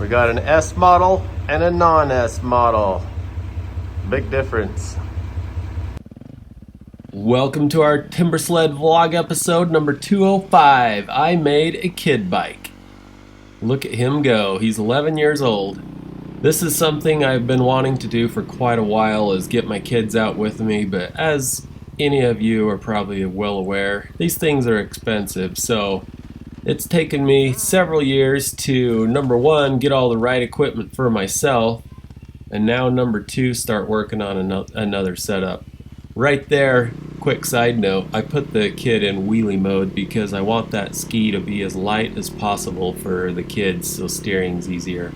We got an S model and a non-S model. Big difference. Welcome to our Timber Sled vlog episode number 205. I made a kid bike. Look at him go. He's 11 years old. This is something I've been wanting to do for quite a while, is get my kids out with me, but as any of you are probably well aware, these things are expensive, so it's taken me several years to, number one, get all the right equipment for myself, and now number two, start working on another setup. Right there, quick side note, I put the kid in wheelie mode because I want that ski to be as light as possible for the kids so steering's easier.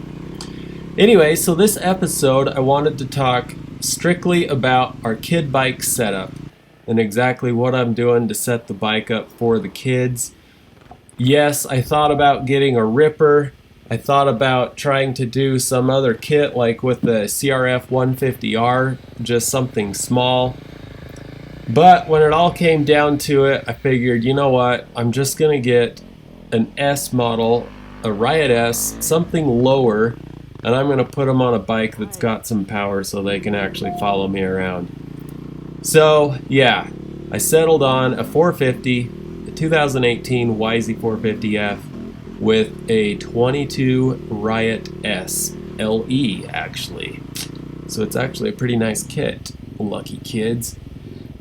Anyway, so this episode I wanted to talk strictly about our kid bike setup and exactly what I'm doing to set the bike up for the kids. Yes, I thought about getting a ripper. I thought about trying to do some other kit like with the CRF 150R, just something small. But when it all came down to it, I figured, you know what, I'm just going to get an S model, a Riot S, something lower, and I'm going to put them on a bike that's got some power so they can actually follow me around. So, yeah, I settled on a 450, a 2018 YZ450F with a 22 Riot S LE, actually. So it's actually a pretty nice kit, lucky kids.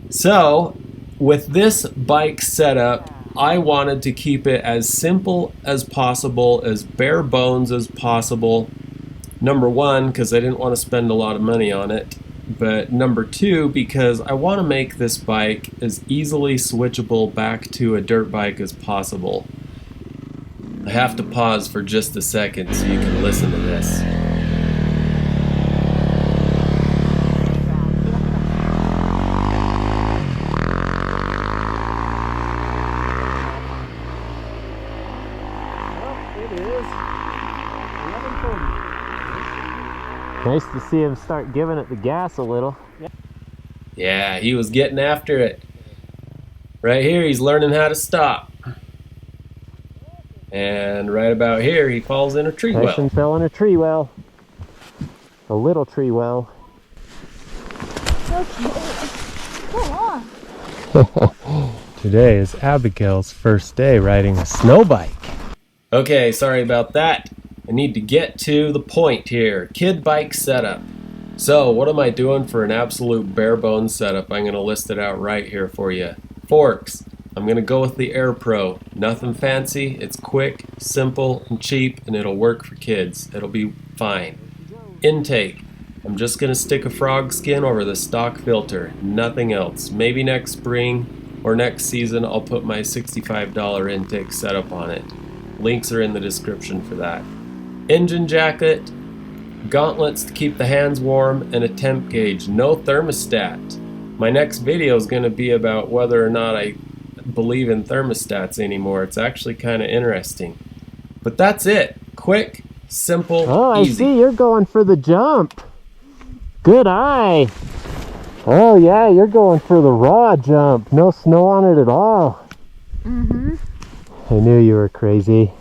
So, with this bike setup, I wanted to keep it as simple as possible, as bare bones as possible. Number one, because I didn't want to spend a lot of money on it. But number two, because I want to make this bike as easily switchable back to a dirt bike as possible. I have to pause for just a second so you can listen to this. Nice to see him start giving it the gas a little. Yeah, he was getting after it. Right here, he's learning how to stop. And right about here, he falls in a tree well. Tyson fell in a tree well. A little tree well. Today is Abigail's first day riding a snow bike. Okay, sorry about that. I need to get to the point here. Kid bike setup. So, what am I doing for an absolute bare bones setup? I'm going to list it out right here for you. Forks. I'm going to go with the AirPro. Nothing fancy. It's quick, simple, and cheap, and it'll work for kids. It'll be fine. Intake. I'm just going to stick a frog skin over the stock filter. Nothing else. Maybe next spring or next season I'll put my $65 intake setup on it. Links are in the description for that. Engine jacket, gauntlets to keep the hands warm, and a temp gauge. No thermostat. My next video is going to be about whether or not I believe in thermostats anymore. It's actually kind of interesting. But that's it. Quick, simple, oh, easy. I see you're going for the jump. Good eye. Oh yeah, you're going for the raw jump. No snow on it at all. Mm-hmm. I knew you were crazy.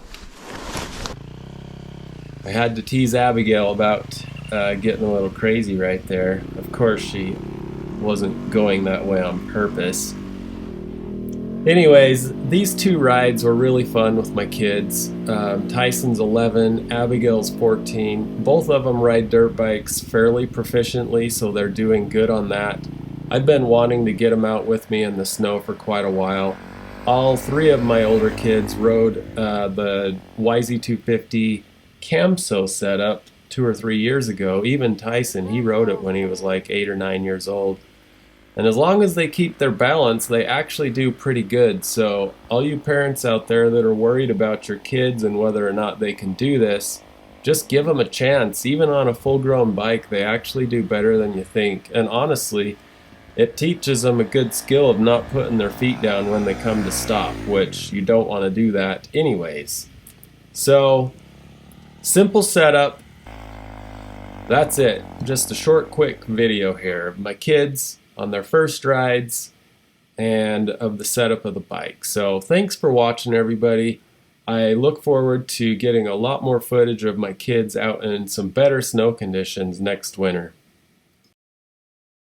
I had to tease Abigail about getting a little crazy right there. Of course, she wasn't going that way on purpose. Anyways, these two rides were really fun with my kids. Tyson's 11, Abigail's 14. Both of them ride dirt bikes fairly proficiently, so they're doing good on that. I've been wanting to get them out with me in the snow for quite a while. All three of my older kids rode the YZ250 Camso setup 2 or 3 years ago. Even Tyson, he rode it when he was like 8 or 9 years old. And as long as they keep their balance, they actually do pretty good. So all you parents out there that are worried about your kids and whether or not they can do this, just give them a chance. Even on a full-grown bike, they actually do better than you think. And honestly, it teaches them a good skill of not putting their feet down when they come to stop, which you don't want to do that anyways. So, simple setup. That's it. Just a short, quick video here of my kids on their first rides and of the setup of the bike. So thanks for watching, everybody. I look forward to getting a lot more footage of my kids out in some better snow conditions next winter.